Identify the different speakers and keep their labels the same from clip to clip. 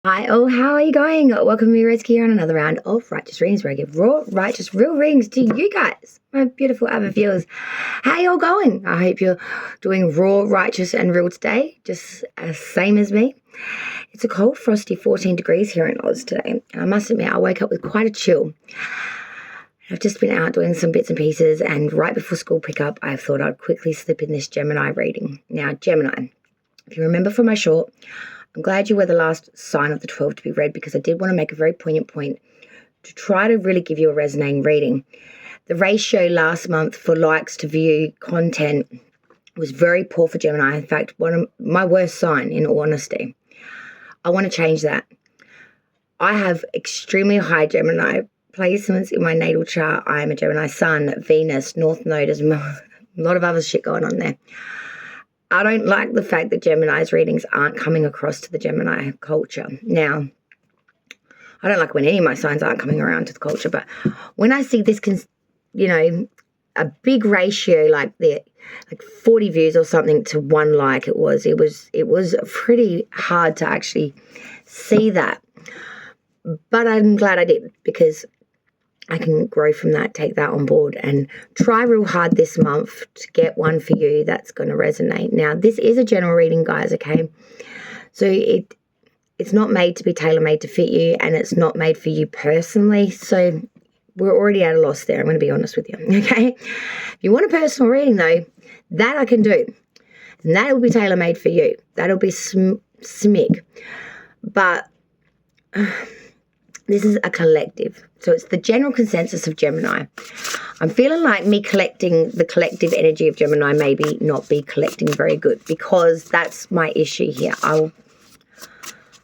Speaker 1: Hi, how are you going? Welcome to me, Rez, here on another round of Righteous Readings, where I give raw, righteous, real readings to you guys, my beautiful avid viewers. How y'all going? I hope you're doing raw, righteous, and real today, just same as me. It's a cold, frosty 14 degrees here in Oz today, and I must admit, I woke up with quite a chill. I've just been out doing some bits and pieces, and right before school pickup, I thought I'd quickly slip in this Gemini reading. Now, Gemini, if you remember from my short, I'm glad you were the last sign of the 12 to be read, because I did want to make a very poignant point to try to really give you a resonating reading. The ratio last month for likes to view content was very poor for Gemini. In fact, one of my worst sign, in all honesty. I want to change that. I have extremely high Gemini placements in my natal chart. I am a Gemini Sun, Venus, North Node. There's a lot of other shit going on there. I don't like the fact that Gemini's readings aren't coming across to the Gemini culture. Now, I don't like when any of my signs aren't coming around to the culture, but when I see this, a big ratio like 40 views or something to one like it was pretty hard to actually see that. But I'm glad I did, because I can grow from that, take that on board, and try real hard this month to get one for you that's going to resonate. Now, this is a general reading, guys, okay? So it's not made to be tailor-made to fit you, and it's not made for you personally. So we're already at a loss there. I'm going to be honest with you, okay? If you want a personal reading, though, that I can do. And that will be tailor-made for you. That'll be smig. But this is a collective. So it's the general consensus of Gemini. I'm feeling like me collecting the collective energy of Gemini maybe not be collecting very good, because that's my issue here. I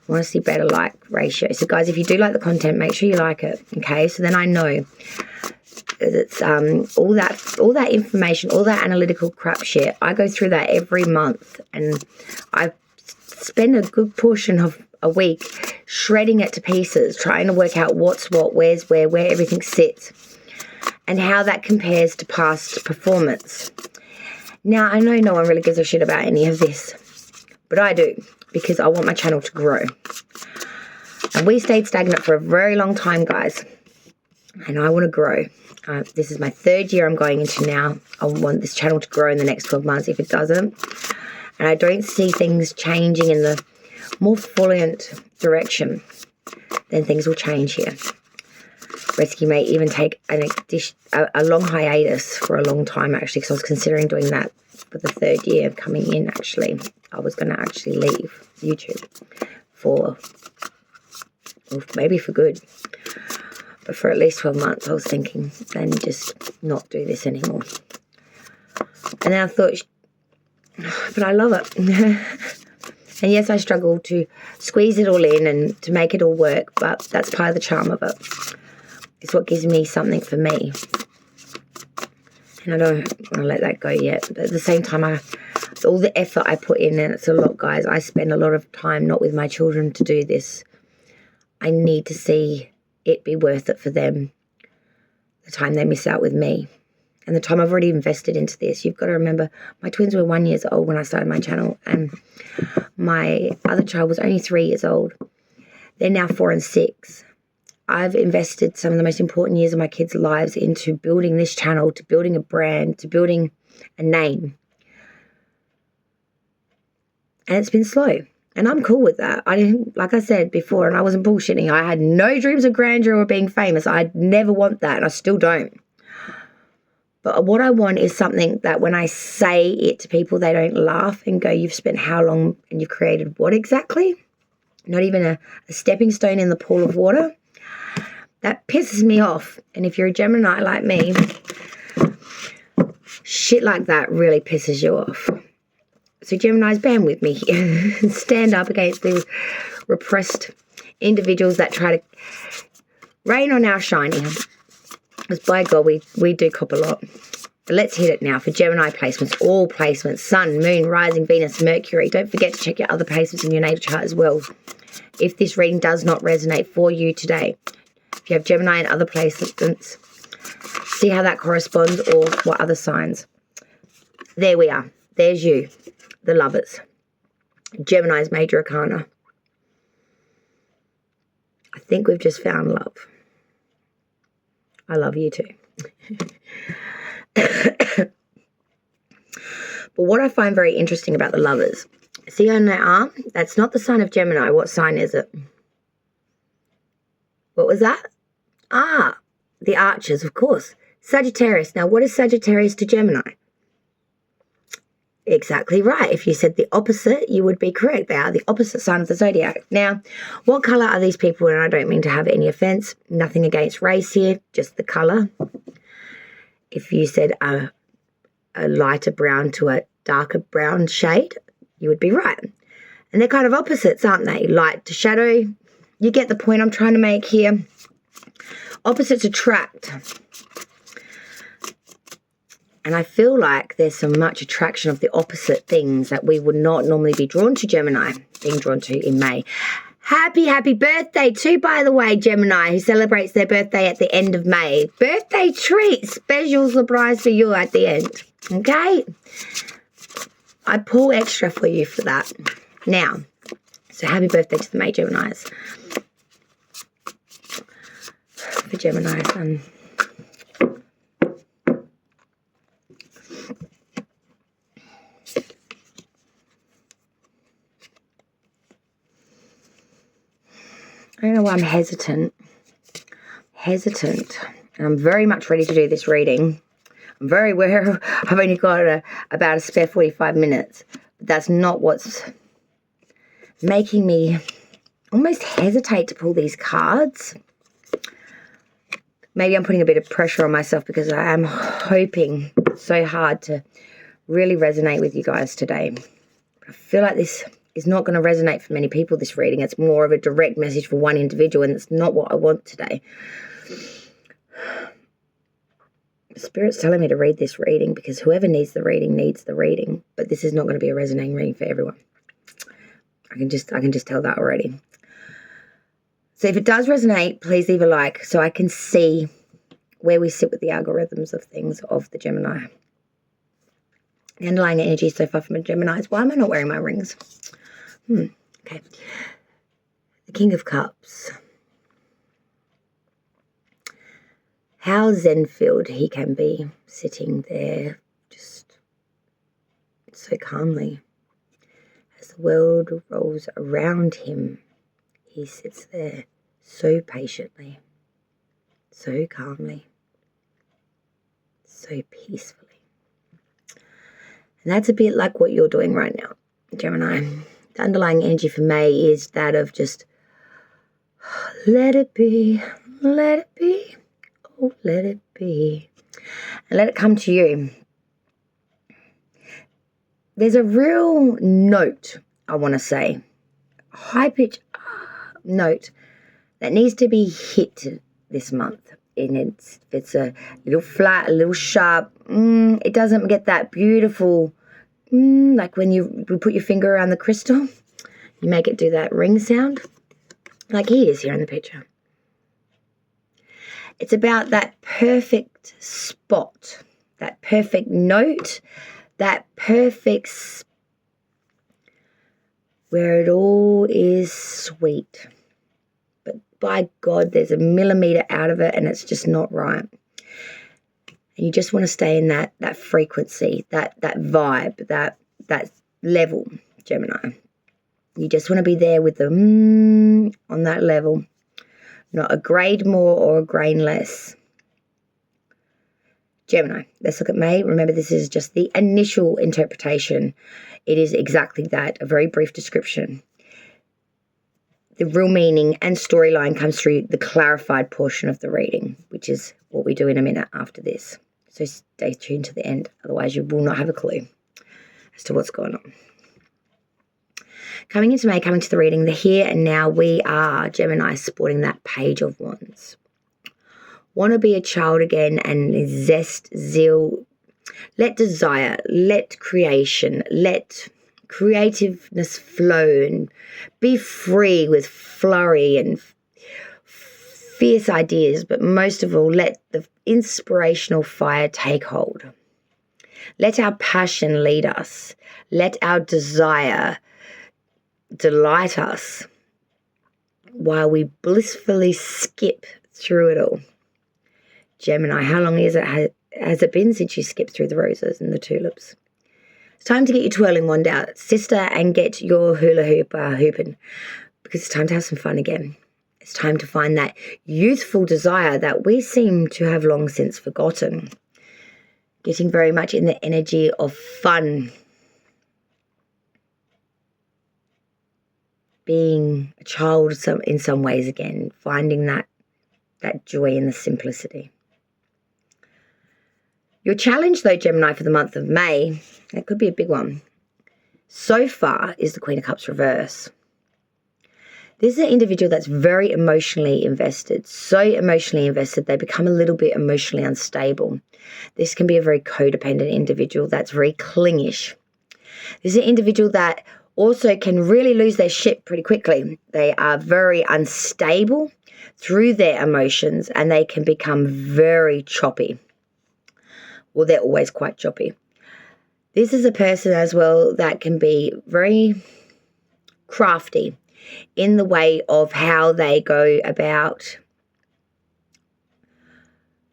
Speaker 1: want to see better like ratio. So guys, if you do like the content, make sure you like it, okay? So then I know it's all that information, all that analytical crap shit. I go through that every month, and I spend a good portion of a week shredding it to pieces, trying to work out what's what, where's where everything sits, and how that compares to past performance. Now, I know no one really gives a shit about any of this, but I do, because I want my channel to grow. And we stayed stagnant for a very long time, guys, and I want to grow. This is my third year I'm going into now. I want this channel to grow in the next 12 months. If it doesn't, and I don't see things changing in the more fluent direction, then things will change here. Rescue may even take a long hiatus for a long time, actually, because I was considering doing that for the third year coming in, actually. I was going to actually leave YouTube for, well, maybe for good, but for at least 12 months I was thinking, then just not do this anymore. And then I thought, but I love it. And yes, I struggle to squeeze it all in and to make it all work, but that's part of the charm of it. It's what gives me something for me. And I don't want to let that go yet. But at the same time, all the effort I put in, and it's a lot, guys. I spend a lot of time not with my children to do this. I need to see it be worth it for them, the time they miss out with me. And the time I've already invested into this. You've got to remember, my twins were 1 year old when I started my channel, and my other child was only 3 years old. They're now 4 and 6. I've invested some of the most important years of my kids' lives into building this channel, to building a brand, to building a name. And it's been slow. And I'm cool with that. I didn't, like I said before, and I wasn't bullshitting, I had no dreams of grandeur or being famous. I'd never want that, and I still don't. But what I want is something that when I say it to people, they don't laugh and go, you've spent how long and you've created what exactly? Not even a stepping stone in the pool of water. That pisses me off. And if you're a Gemini like me, shit like that really pisses you off. So Geminis, band with me here. Stand up against these repressed individuals that try to rain on our shiny. Because by God, we do cop a lot. But let's hit it now for Gemini placements. All placements. Sun, Moon, Rising, Venus, Mercury. Don't forget to check your other placements in your natal chart as well, if this reading does not resonate for you today. If you have Gemini and other placements, see how that corresponds, or what other signs. There we are. There's you, the Lovers. Gemini's Major Arcana. I think we've just found love. I love you too. But what I find very interesting about the lovers, see on their arm, that's not the sign of Gemini. What sign is it? What was that? Ah, the Archers, of course. Sagittarius. Now, what is Sagittarius to Gemini? Exactly right. If you said the opposite, you would be correct. They are the opposite sign of the zodiac. Now, what colour are these people? And I don't mean to have any offence. Nothing against race here, just the colour. If you said a lighter brown to a darker brown shade, you would be right. And they're kind of opposites, aren't they? Light to shadow. You get the point I'm trying to make here. Opposites attract. And I feel like there's so much attraction of the opposite things that we would not normally be drawn to Gemini, being drawn to in May. Happy birthday too, by the way, Gemini, who celebrates their birthday at the end of May. Birthday treat, special surprise for you at the end, okay? I pull extra for you for that. Now, so happy birthday to the May Geminis. For Gemini, I don't know why I'm hesitant. And I'm very much ready to do this reading. I'm very aware I've only got about a spare 45 minutes. But that's not what's making me almost hesitate to pull these cards. Maybe I'm putting a bit of pressure on myself because I am hoping so hard to really resonate with you guys today. I feel like this is not going to resonate for many people, this reading. It's more of a direct message for one individual, and it's not what I want today. Spirit's telling me to read this reading because whoever needs the reading, but this is not going to be a resonating reading for everyone. I can just tell that already. So if it does resonate, please leave a like so I can see where we sit with the algorithms of things of the Gemini. The underlying energy so far from a Gemini is, why am I not wearing my rings? Okay. The King of Cups. How zen-filled he can be, sitting there just so calmly. As the world rolls around him, he sits there so patiently, so calmly, so peacefully. And that's a bit like what you're doing right now, Gemini. The underlying energy for May is that of just let it be, oh, let it be. And let it come to you. There's a real note, I want to say, high-pitched note that needs to be hit this month. And it's a little flat, a little sharp. It doesn't get that beautiful, like when you put your finger around the crystal, you make it do that ring sound, like he is here in the picture. It's about that perfect spot, that perfect note, that perfect where it all is sweet. But by God, there's a millimeter out of it and it's just not right. And you just want to stay in that frequency, that vibe, that level, Gemini. You just want to be there with them on that level. Not a grade more or a grain less. Gemini, let's look at May. Remember, this is just the initial interpretation. It is exactly that, a very brief description. The real meaning and storyline comes through the clarified portion of the reading, which is what we do in a minute after this. So stay tuned to the end, otherwise you will not have a clue as to what's going on. Coming into May, coming to the reading, the here and now, we are, Gemini, sporting that Page of Wands. Want to be a child again and zest, zeal, let desire, let creation, let creativeness flow and be free with flurry and fierce ideas, but most of all, let the inspirational fire take hold. Let our passion lead us. Let our desire delight us. while we blissfully skip through it all. Gemini, how long has it been since you skipped through the roses and the tulips? It's time to get your twirling wand out, sister, and get your hula hoop hooping, because it's time to have some fun again. It's time to find that youthful desire that we seem to have long since forgotten. Getting very much in the energy of fun. Being a child in some ways again, finding that joy in the simplicity. Your challenge, though, Gemini, for the month of May, that could be a big one, so far is the Queen of Cups reverse. This is an individual that's very emotionally invested, so emotionally invested they become a little bit emotionally unstable. This can be a very codependent individual that's very clingish. This is an individual that also can really lose their shit pretty quickly. They are very unstable through their emotions and they can become very choppy. Well, they're always quite choppy. This is a person as well that can be very crafty in the way of how they go about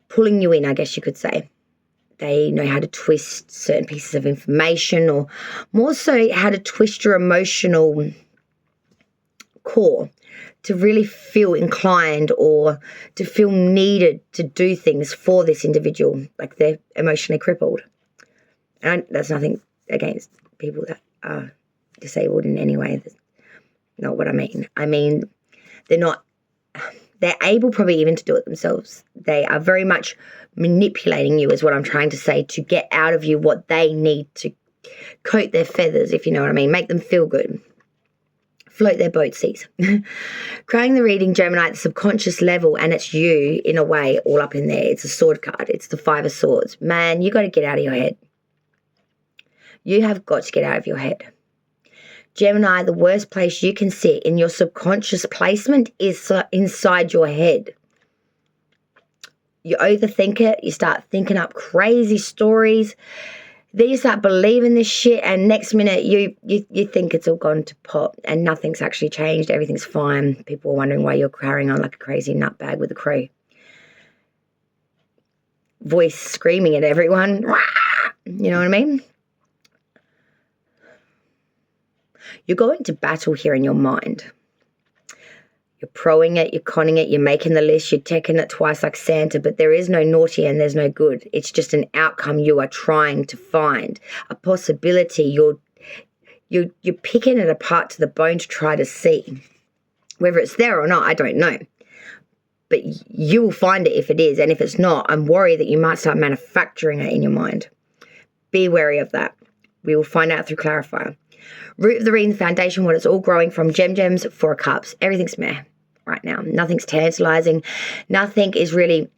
Speaker 1: pulling you in, I guess you could say. They know how to twist certain pieces of information, or more so how to twist your emotional core to really feel inclined or to feel needed to do things for this individual, like they're emotionally crippled. And that's nothing against people that are disabled in any way. That's not what I mean. I mean, they're able probably even to do it themselves. They are very much manipulating you is what I'm trying to say, to get out of you what they need to coat their feathers, if you know what I mean, make them feel good. Float their boat seas. Creating the reading, Gemini, at the subconscious level, and it's you in a way all up in there. It's a sword card. It's the Five of Swords. Man, you got to get out of your head. You have got to get out of your head. Gemini, the worst place you can sit in your subconscious placement is inside your head. You overthink it. You start thinking up crazy stories. Then you start believing this shit, and next minute you think it's all gone to pot and nothing's actually changed. Everything's fine. People are wondering why you're carrying on like a crazy nutbag with a crew. Voice screaming at everyone. You know what I mean? You're going to battle here in your mind. You're proing it, you're conning it, you're making the list, you're checking it twice like Santa, but there is no naughty and there's no good. It's just an outcome you are trying to find, a possibility. You're picking it apart to the bone to try to see. Whether it's there or not, I don't know. But you will find it if it is, and if it's not, I'm worried that you might start manufacturing it in your mind. Be wary of that. We will find out through clarifier. Root of the reading, foundation, what it's all growing from, gems, Four of Cups. Everything's meh right now. Nothing's tantalizing. Nothing is really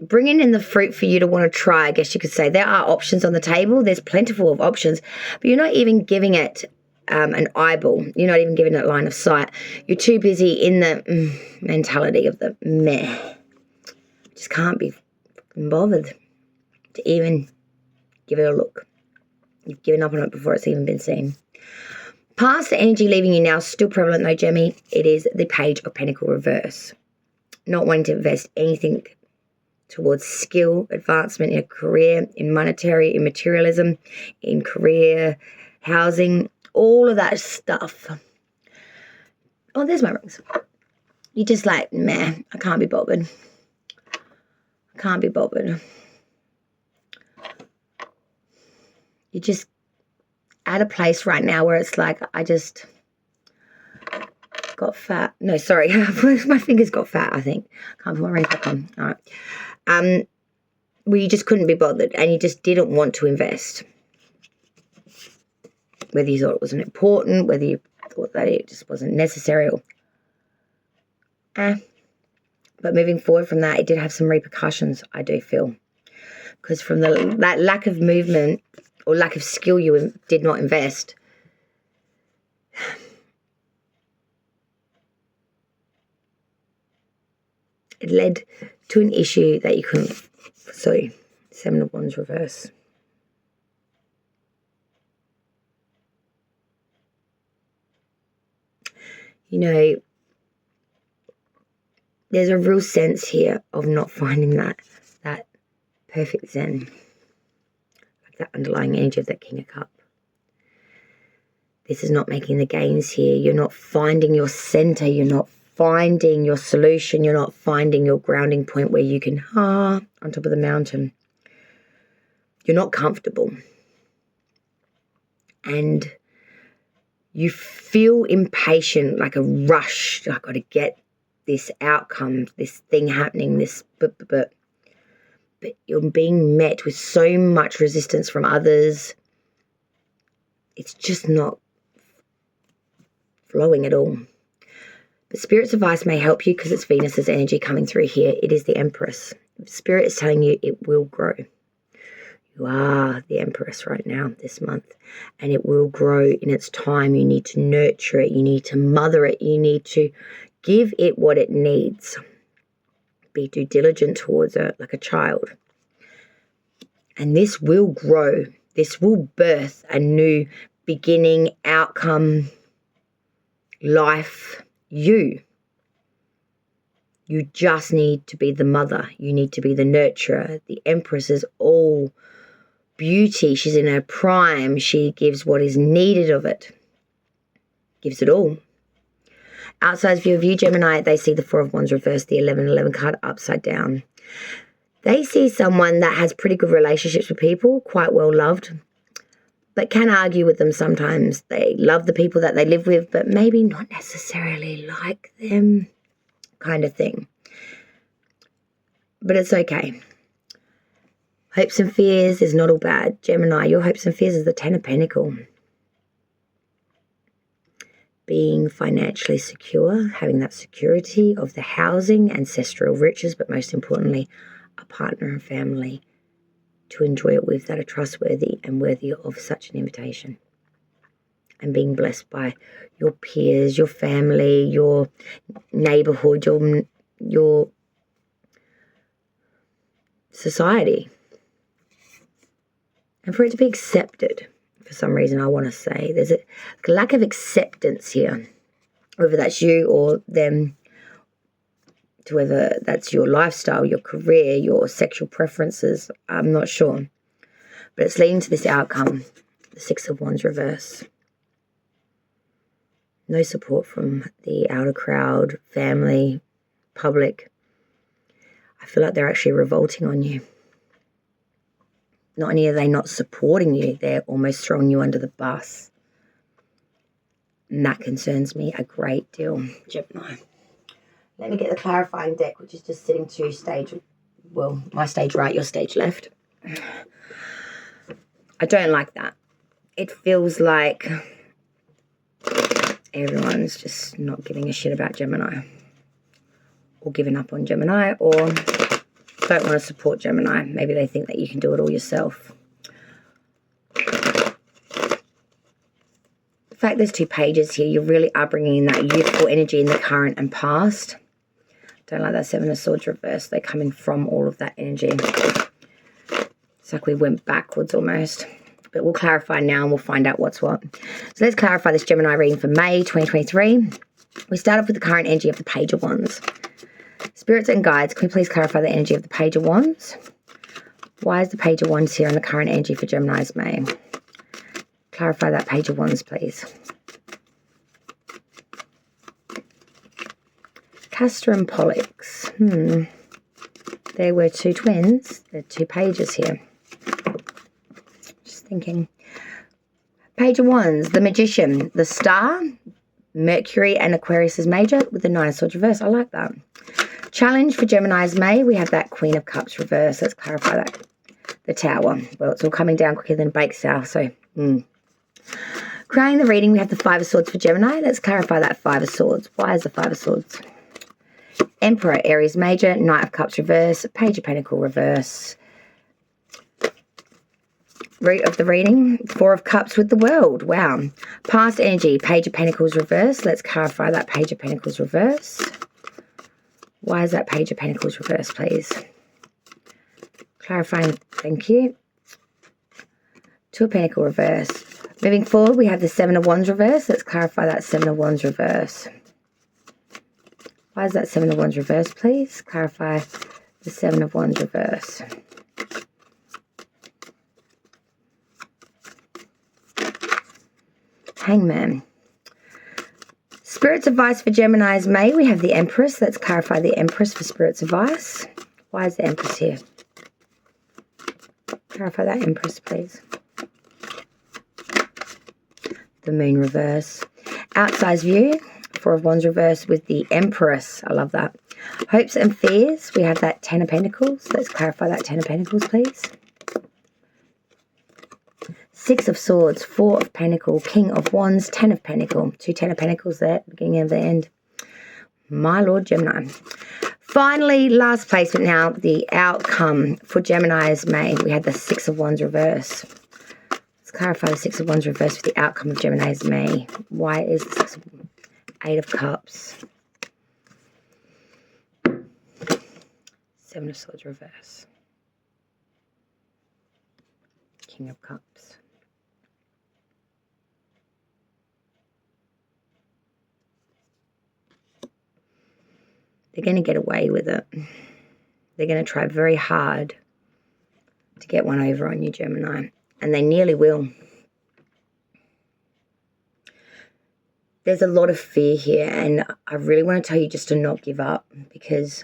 Speaker 1: bringing in the fruit for you to want to try, I guess you could say. There are options on the table. There's plentiful of options, but you're not even giving it an eyeball. You're not even giving it line of sight. You're too busy in the mentality of the meh. Just can't be bothered to even give it a look. You've given up on it before it's even been seen. Past energy leaving you now, still prevalent though, Gemmy. It is the Page of Pentacles reverse. Not wanting to invest anything towards skill, advancement in a career, in monetary, in materialism, in career, housing, all of that stuff. Oh, there's my rings. You're just like, meh, I can't be bothered. I can't be bothered. You're just at a place right now where it's like, I just got fat. No, sorry. My fingers got fat, I think. Can't put my ring back on. All right. Where you just couldn't be bothered and you just didn't want to invest. Whether you thought it wasn't important, whether you thought that it just wasn't necessary. But moving forward from that, it did have some repercussions, I do feel. Because from that lack of movement or lack of skill you did not invest, it led to an issue that you couldn't foresee. Seven of Wands reverse. You know, there's a real sense here of not finding that perfect zen, like that underlying energy of that King of Cups. This is not making the gains here. You're not finding your center. You're not finding your solution. You're not finding your grounding point where you can, on top of the mountain. You're not comfortable. And you feel impatient, like a rush. I've got to get this outcome, this thing happening, this but you're being met with so much resistance from others. It's just not flowing at all. But Spirit's advice may help you because it's Venus's energy coming through here. It is the Empress. Spirit is telling you it will grow. You are the Empress right now this month, and it will grow in its time. You need to nurture it. You need to mother it. You need to give it what it needs. Be due diligent towards it like a child. And this will grow. This will birth a new beginning, outcome, life, you. You just need to be the mother. You need to be the nurturer. The Empress is all beauty. She's in her prime. She gives what is needed of it. Gives it all. Outside view of you, Gemini, they see the Four of Wands reversed, the 11-11 card upside down. They see someone that has pretty good relationships with people, quite well loved, but can argue with them sometimes. They love the people that they live with, but maybe not necessarily like them, kind of thing. But it's okay. Hopes and fears is not all bad. Gemini, your hopes and fears is the Ten of Pentacles. Being financially secure, having that security of the housing, ancestral riches, but most importantly, a partner and family to enjoy it with that are trustworthy and worthy of such an invitation. And being blessed by your peers, your family, your neighborhood, your society. And for it to be accepted, for some reason, I want to say. There's a lack of acceptance here, whether that's you or them, to whether that's your lifestyle, your career, your sexual preferences. I'm not sure. But it's leading to this outcome, the Six of Wands reverse. No support from the outer crowd, family, public. I feel like they're actually revolting on you. Not only are they not supporting you, they're almost throwing you under the bus. And that concerns me a great deal, Gemini. Let me get the clarifying deck, which is just sitting to stage, well, my stage right, your stage left. I don't like that. It feels like everyone's just not giving a shit about Gemini, or giving up on Gemini, or don't want to support Gemini. Maybe they think that you can do it all yourself. The fact there's two pages here, you really are bringing in that youthful energy in the current and past. Don't like that Seven of Swords reversed. They're coming from all of that energy. It's like we went backwards almost. But we'll clarify now and we'll find out what's what. So let's clarify this Gemini reading for May 2023. We start off with the current energy of the Page of Wands. Spirits and guides, can we please clarify the energy of the Page of Wands? Why is the Page of Wands here in the current energy for Gemini's May? Clarify that Page of Wands, please. Castor and Pollux. There were two twins. There are two pages here. Just thinking. Page of Wands, the Magician, the Star, Mercury and Aquarius is major with the Nine of Swords reverse. I like that. Challenge for Gemini's May. We have that Queen of Cups reverse. Let's clarify that. The Tower. Well, it's all coming down quicker than baked sour, so... Crowning the reading, we have the Five of Swords for Gemini. Let's clarify that Five of Swords. Why is the Five of Swords? Emperor, Aries major, Knight of Cups reverse, Page of Pentacles reverse. Root of the reading, Four of Cups with the World. Wow. Past energy, Page of Pentacles reverse. Let's clarify that Page of Pentacles reverse. Why is that Page of Pentacles reverse, please? Clarifying, thank you. Two of Pentacles reverse. Moving forward, we have the Seven of Wands reverse. Let's clarify that Seven of Wands reverse. Why is that Seven of Wands reversed, please? Clarify the Seven of Wands reverse. Hangman. Spirit's advice for Gemini's May. We have the Empress. Let's clarify the Empress for Spirit's advice. Why is the Empress here? Clarify that Empress, please. The Moon reverse. Outsize view. Four of Wands reverse with the Empress. I love that. Hopes and fears. We have that Ten of Pentacles. Let's clarify that Ten of Pentacles, please. Six of Swords, Four of Pentacles, King of Wands, Ten of Pentacles. Two Ten of Pentacles there, beginning and the end. My Lord Gemini. Finally, last placement now, the outcome for Gemini's May. We had the Six of Wands reverse. Let's clarify the Six of Wands reverse for the outcome of Gemini's May. Why is the Six of Eight of Cups? Seven of Swords reverse. King of Cups. They're going to get away with it. They're going to try very hard to get one over on you, Gemini. And they nearly will. There's a lot of fear here. And I really want to tell you just to not give up. Because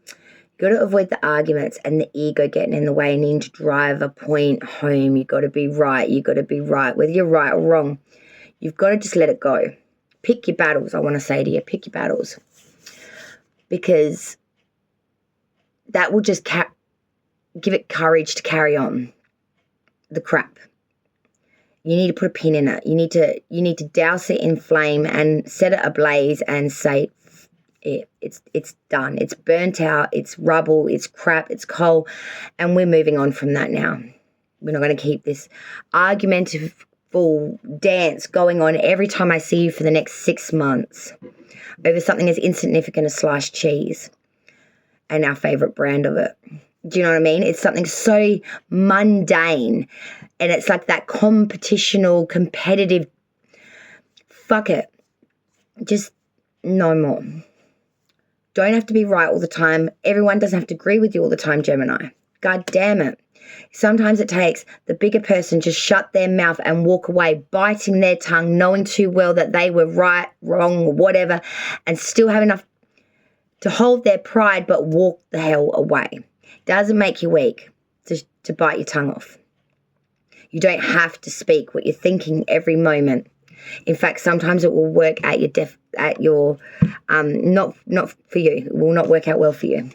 Speaker 1: you've got to avoid the arguments and the ego getting in the way and needing to drive a point home. You've got to be right. You've got to be right. Whether you're right or wrong, you've got to just let it go. Pick your battles, I want to say to you. Pick your battles. Because that will just give it courage to carry on the crap. You need to put a pin in it. You need to douse it in flame and set it ablaze and say, it's done. It's burnt out. It's rubble. It's crap. It's coal. And we're moving on from that now. We're not going to keep this argumentative dance going on every time I see you for the next 6 months. Over something as insignificant as sliced cheese and our favorite brand of it. Do you know what I mean? It's something so mundane and it's like that competitional, competitive, fuck it. Just no more. Don't have to be right all the time. Everyone doesn't have to agree with you all the time, Gemini. God damn it. Sometimes it takes the bigger person just shut their mouth and walk away, biting their tongue, knowing too well that they were right, wrong, or whatever, and still have enough to hold their pride but walk the hell away. Doesn't make you weak to bite your tongue off. You don't have to speak what you're thinking every moment. In fact, sometimes it will work at your not for you. It will not work out well for you.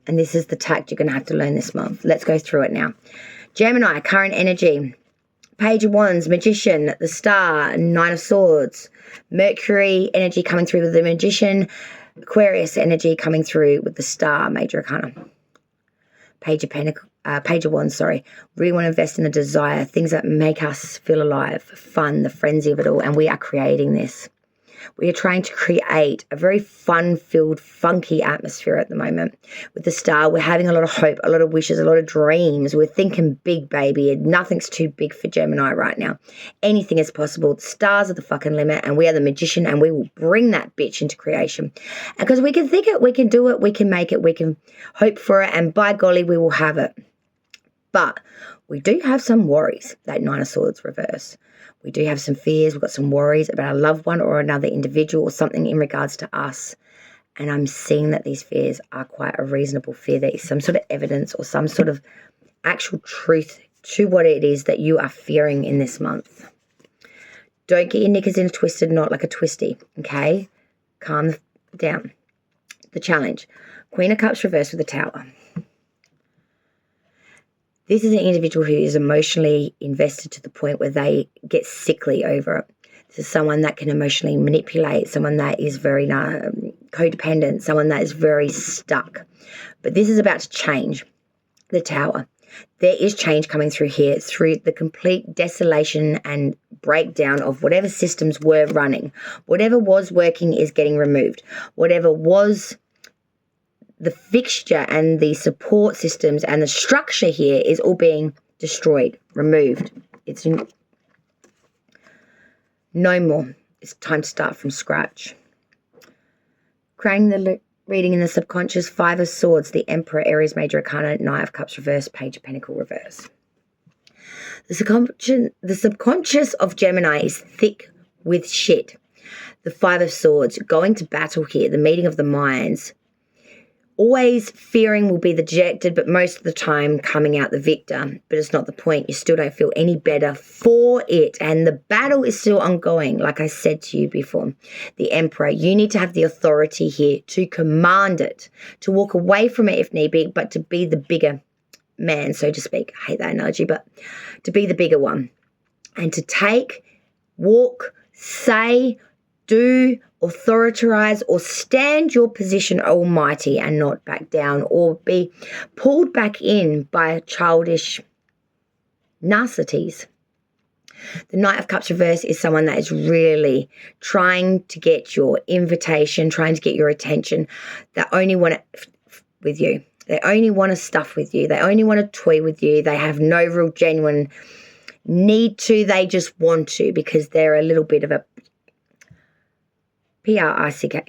Speaker 1: And this is the tact you're going to have to learn this month. Let's go through it now. Gemini, current energy. Page of Wands, Magician, the Star, Nine of Swords. Mercury energy coming through with the Magician. Aquarius energy coming through with the Star, Major Arcana. Page of Wands, sorry. Really want to invest in the desire, things that make us feel alive, fun, the frenzy of it all. And we are creating this. We are trying to create a very fun-filled, funky atmosphere at the moment. With the Star, we're having a lot of hope, a lot of wishes, a lot of dreams. We're thinking big, baby. Nothing's too big for Gemini right now. Anything is possible. The stars are the fucking limit, and we are the magician, and we will bring that bitch into creation. And because we can think it, we can do it, we can make it, we can hope for it, and by golly, we will have it. But we do have some worries, that Nine of Swords reverse. We do have some fears. We've got some worries about a loved one or another individual or something in regards to us. And I'm seeing that these fears are quite a reasonable fear. There is some sort of evidence or some sort of actual truth to what it is that you are fearing in this month. Don't get your knickers in a twisted knot like a twisty, okay? Calm down. The challenge. Queen of Cups reversed with the Tower. This is an individual who is emotionally invested to the point where they get sickly over it. This is someone that can emotionally manipulate, someone that is very codependent, someone that is very stuck. But this is about to change. The Tower. There is change coming through here through the complete desolation and breakdown of whatever systems were running. Whatever was working is getting removed. Whatever was the fixture and the support systems and the structure here is all being destroyed, removed. It's no more. It's time to start from scratch. Creating the reading in the subconscious, 5 of Swords, the Emperor, Aries Major Arcana, Knight of Cups reverse, Page of Pentacles reverse. The subconscious of Gemini is thick with shit. The 5 of Swords, going to battle here, the meeting of the minds. Always fearing will be the dejected, but most of the time coming out the victor. But it's not the point. You still don't feel any better for it. And the battle is still ongoing, like I said to you before. The Emperor, you need to have the authority here to command it, to walk away from it if need be, but to be the bigger man, so to speak. I hate that analogy, but to be the bigger one. And to take, walk, say, do, authorize, or stand your position almighty and not back down or be pulled back in by childish niceties. The Knight of Cups reverse is someone that is really trying to get your invitation, trying to get your attention. They only want it with you. They only want to stuff with you. They only want to toy with you. They have no real genuine need to. They just want to because they're a little bit of a P-R-I-C-K.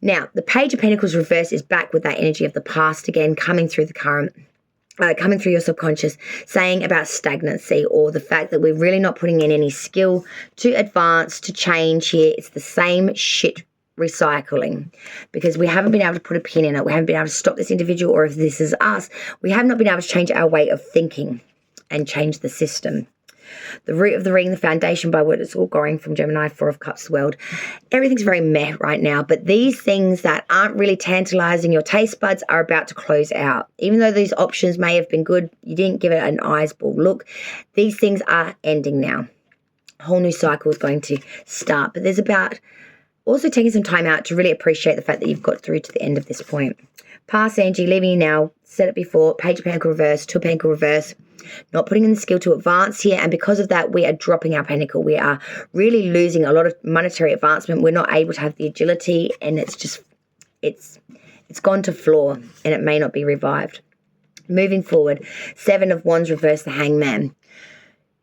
Speaker 1: Now, the Page of Pentacles reverse is back with that energy of the past again, coming through the current, coming through your subconscious, saying about stagnancy or the fact that we're really not putting in any skill to advance, to change here. It's the same shit recycling because we haven't been able to put a pin in it. We haven't been able to stop this individual, or if this is us, we have not been able to change our way of thinking and change the system. The root of the ring, the foundation by what it's all going from Gemini, 4 of Cups, world. Everything's very meh right now, but these things that aren't really tantalizing your taste buds are about to close out. Even though these options may have been good, you didn't give it an eyeball look. These things are ending now. A whole new cycle is going to start, but there's about also taking some time out to really appreciate the fact that you've got through to the end of this point. Past energy, leaving you now, said it before, Page of Pentacles reverse, 2 of Pentacles reverse. Not putting in the skill to advance here, and because of that we are dropping our pentacle. We are really losing a lot of monetary advancement. We're not able to have the agility, and it's gone to floor, and it may not be revived. Moving forward, 7 of Wands reverse, the Hangman.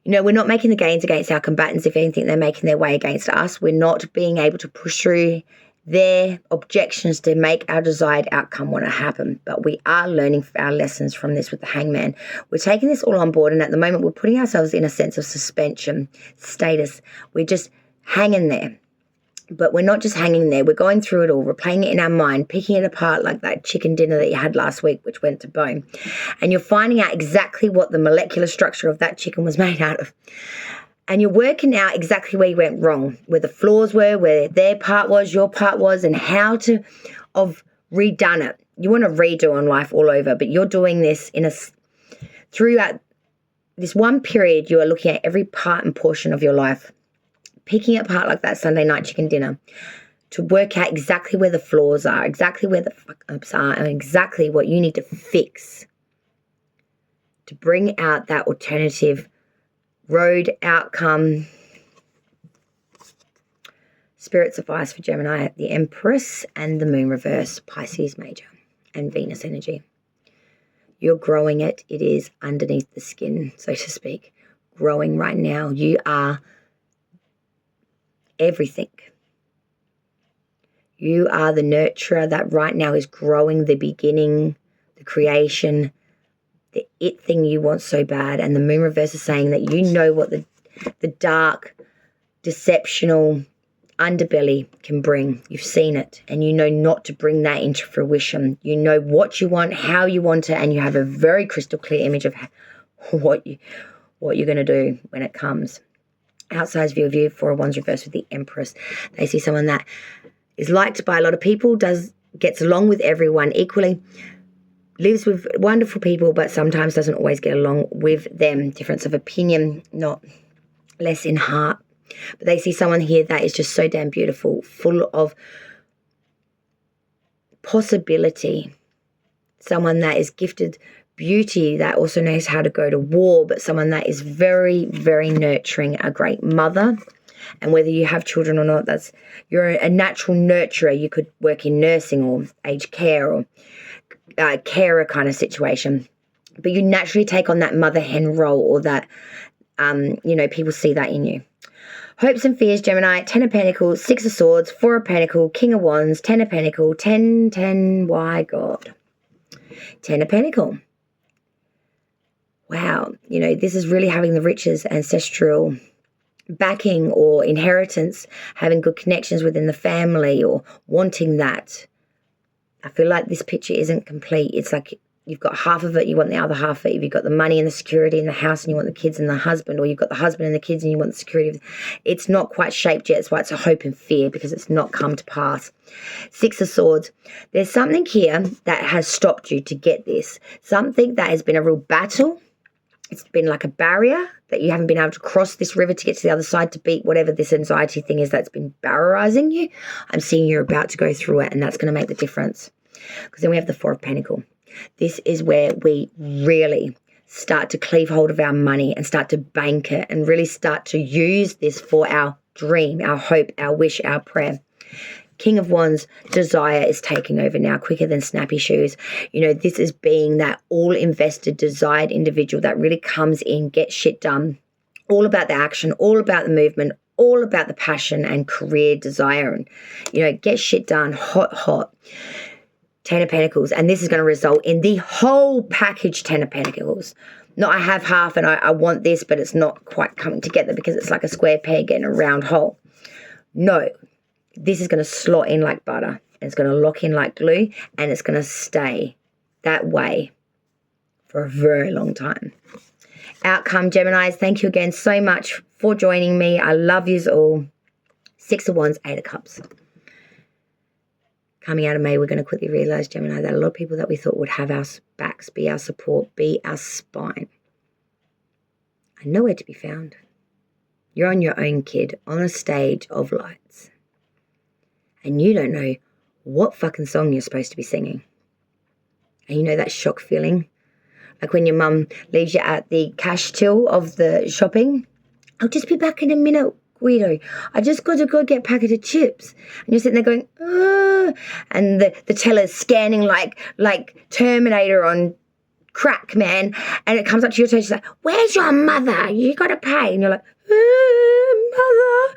Speaker 1: You know, we're not making the gains against our combatants. If anything, they're making their way against us. We're not being able to push through their objections to make our desired outcome want to happen. But we are learning our lessons from this with the Hangman. We're taking this all on board, and at the moment we're putting ourselves in a sense of suspension status. We're just hanging there. But we're not just hanging there. We're going through it all. We're playing it in our mind, picking it apart like that chicken dinner that you had last week, which went to bone. And you're finding out exactly what the molecular structure of that chicken was made out of. And you're working out exactly where you went wrong, where the flaws were, where their part was, your part was, and how to have redone it. You want to redo on life all over, but you're doing this throughout this one period. You are looking at every part and portion of your life, picking it apart like that Sunday night chicken dinner to work out exactly where the flaws are, exactly where the fuck-ups are, and exactly what you need to fix to bring out that alternative road outcome. Spirit's advice for Gemini, the Empress and the Moon reverse, Pisces major and Venus energy. You're growing it. It is underneath the skin, so to speak, growing right now. You are everything. You are the nurturer that right now is growing the beginning, the creation, the it thing you want so bad. And the Moon reverse is saying that you know what the dark, deceptional underbelly can bring. You've seen it, and you know not to bring that into fruition. You know what you want, how you want it, and you have a very crystal clear image of what you're going to do when it comes. Outside view of you, 4 of Wands reverse with the Empress. They see someone that is liked by a lot of people, gets along with everyone equally, lives with wonderful people, but sometimes doesn't always get along with them. Difference of opinion, not less in heart. But they see someone here that is just so damn beautiful, full of possibility. Someone that is gifted beauty, that also knows how to go to war, but someone that is very, very nurturing, a great mother. And whether you have children or not, you're a natural nurturer. You could work in nursing or aged care or carer kind of situation, but you naturally take on that mother hen role, or that people see that in you. Hopes and fears, Gemini, 10 of Pentacles, 6 of Swords, 4 of Pentacles, King of Wands, 10 of Pentacles, 10, why God? 10 of Pentacles. Wow, you know, this is really having the riches, ancestral backing or inheritance, having good connections within the family or wanting that. I feel like this picture isn't complete. It's like you've got half of it, you want the other half of it. If you've got the money and the security in the house and you want the kids and the husband, or you've got the husband and the kids and you want the security. It's not quite shaped yet. That's why it's a hope and fear, because it's not come to pass. 6 of Swords. There's something here that has stopped you to get this. Something that has been a real battle. It's been like a barrier that you haven't been able to cross this river to get to the other side to beat whatever this anxiety thing is that's been barrierizing you. I'm seeing you're about to go through it, and that's going to make the difference. Because then we have the 4 of Pentacles. This is where we really start to cleave hold of our money and start to bank it and really start to use this for our dream, our hope, our wish, our prayer. King of Wands, desire is taking over now quicker than snappy shoes. You know, this is being that all-invested, desired individual that really comes in, gets shit done, all about the action, all about the movement, all about the passion and career desire, and, you know, get shit done, hot. 10 of Pentacles, and this is going to result in the whole package 10 of Pentacles. Not I have half and I want this, but it's not quite coming together because it's like a square peg in a round hole. No. This is going to slot in like butter. It's going to lock in like glue, and it's going to stay that way for a very long time. Outcome, Geminis, thank you again so much for joining me. I love yous all. 6 of Wands, 8 of Cups. Coming out of May, we're going to quickly realize, Gemini, that a lot of people that we thought would have our backs, be our support, be our spine, are nowhere to be found. You're on your own, kid, on a stage of lights. And you don't know what fucking song you're supposed to be singing. And you know that shock feeling? Like when your mum leaves you at the cash till of the shopping. I'll just be back in a minute, Guido. I just got to go get a packet of chips. And you're sitting there going, ah. And the teller's scanning like Terminator on crack, man. And it comes up to your turn. She's like, where's your mother? You got to pay. And you're like, mother.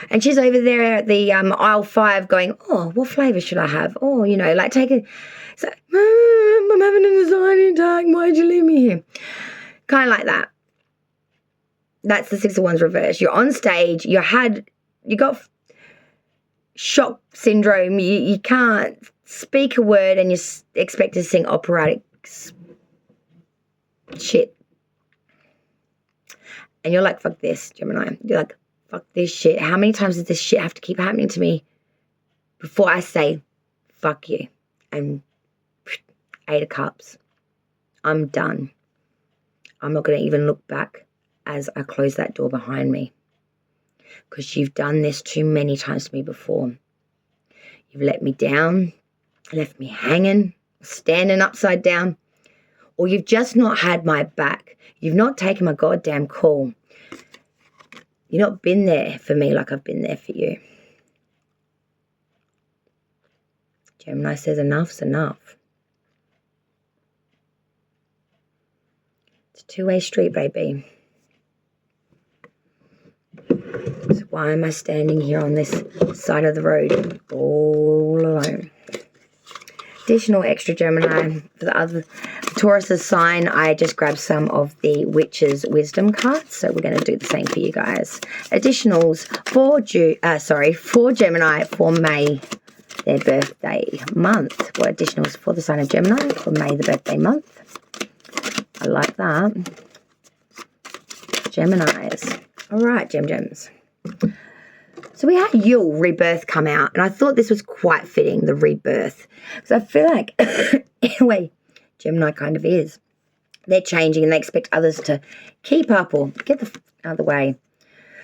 Speaker 1: And she's over there at the aisle 5 going, oh, what flavour should I have? Oh, you know, like taking, it's like, I'm having an anxiety attack. Why'd you leave me here? Kind of like that. That's the 6 of Wands reverse. You're on stage. You got shock syndrome. You can't speak a word and you expect to sing operatic shit. And you're like, fuck this, Gemini. You're like, fuck this shit. How many times does this shit have to keep happening to me before I say, fuck you? And 8 of Cups. I'm done. I'm not going to even look back as I close that door behind me. Because you've done this too many times to me before. You've let me down, left me hanging, standing upside down. Or you've just not had my back. You've not taken my goddamn call. You've not been there for me like I've been there for you. Gemini says enough's enough. It's a two-way street, baby. So why am I standing here on this side of the road all alone? Additional extra, Gemini. For the other Taurus's sign, I just grabbed some of the Witch's Wisdom cards. So we're going to do the same for you guys. Additionals for Gemini for May, their birthday month. What additionals for the sign of Gemini for May, the birthday month? I like that. Geminis. All right, Gems. So we had Yule Rebirth come out, and I thought this was quite fitting, the rebirth. Because I feel like, in a way, Gemini kind of is. They're changing and they expect others to keep up or get the other way.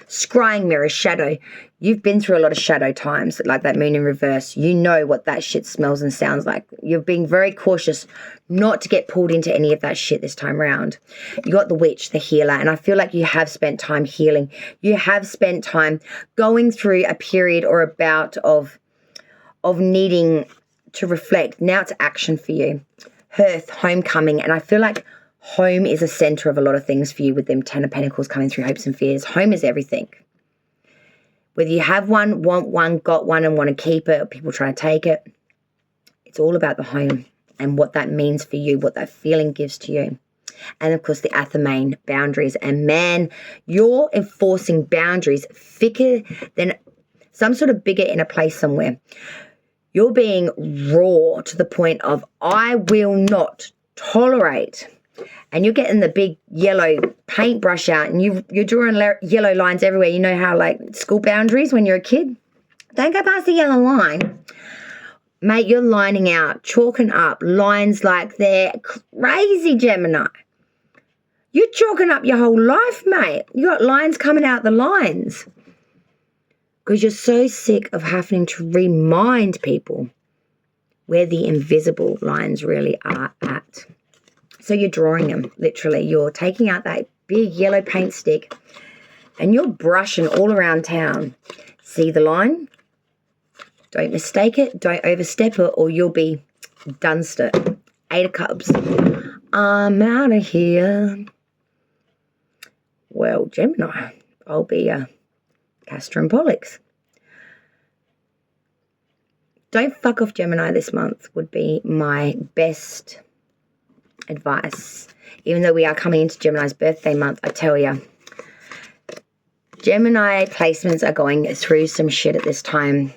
Speaker 1: Scrying mirror, shadow. You've been through a lot of shadow times, like that moon in reverse. You know what that shit smells and sounds like. You're being very cautious not to get pulled into any of that shit this time around. You got the witch, the healer, and I feel like you have spent time healing. You have spent time going through a period or a bout of needing to reflect. Now it's action for you. Hearth, homecoming, and I feel like home is a center of a lot of things for you with them 10 of Pentacles coming through hopes and fears. Home is everything. Whether you have one, want one, got one, and want to keep it, or people trying to take it, it's all about the home and what that means for you, what that feeling gives to you. And, of course, the Athame, boundaries. And, man, you're enforcing boundaries thicker than some sort of bigger inner place somewhere. You're being raw to the point of, I will not tolerate. And you're getting the big yellow paintbrush out and you're drawing yellow lines everywhere. You know how, like, school boundaries when you're a kid? Don't go past the yellow line. Mate, you're lining out, chalking up lines like they're crazy, Gemini. You're chalking up your whole life, mate. You got lines coming out the lines. Because you're so sick of having to remind people where the invisible lines really are at. So you're drawing them, literally. You're taking out that big yellow paint stick and you're brushing all around town. See the line? Don't mistake it. Don't overstep it or you'll be dunsted. 8 of Cups. I'm out of here. Well, Gemini, I'll be Castor and Pollux. Don't fuck off, Gemini, this month would be my best advice. Even though we are coming into Gemini's birthday month, I tell you, Gemini placements are going through some shit at this time.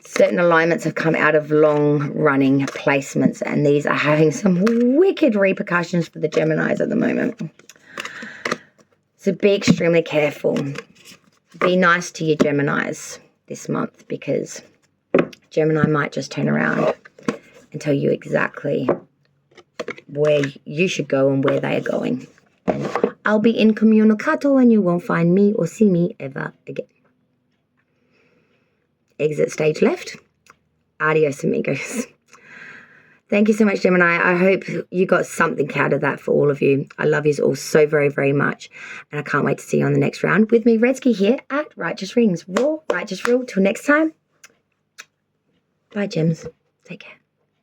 Speaker 1: Certain alignments have come out of long-running placements, and these are having some wicked repercussions for the Geminis at the moment. So be extremely careful. Be nice to your Geminis this month, because Gemini might just turn around and tell you exactly where you should go and where they are going. And I'll be incommunicado and you won't find me or see me ever again. Exit stage left. Adios, amigos. Thank you so much, Gemini. I hope you got something out of that for all of you. I love you all so very, very much. And I can't wait to see you on the next round with me, Redsky, here at Righteous Rings. Raw, Righteous Real. Till next time. Bye, Gems. Take care.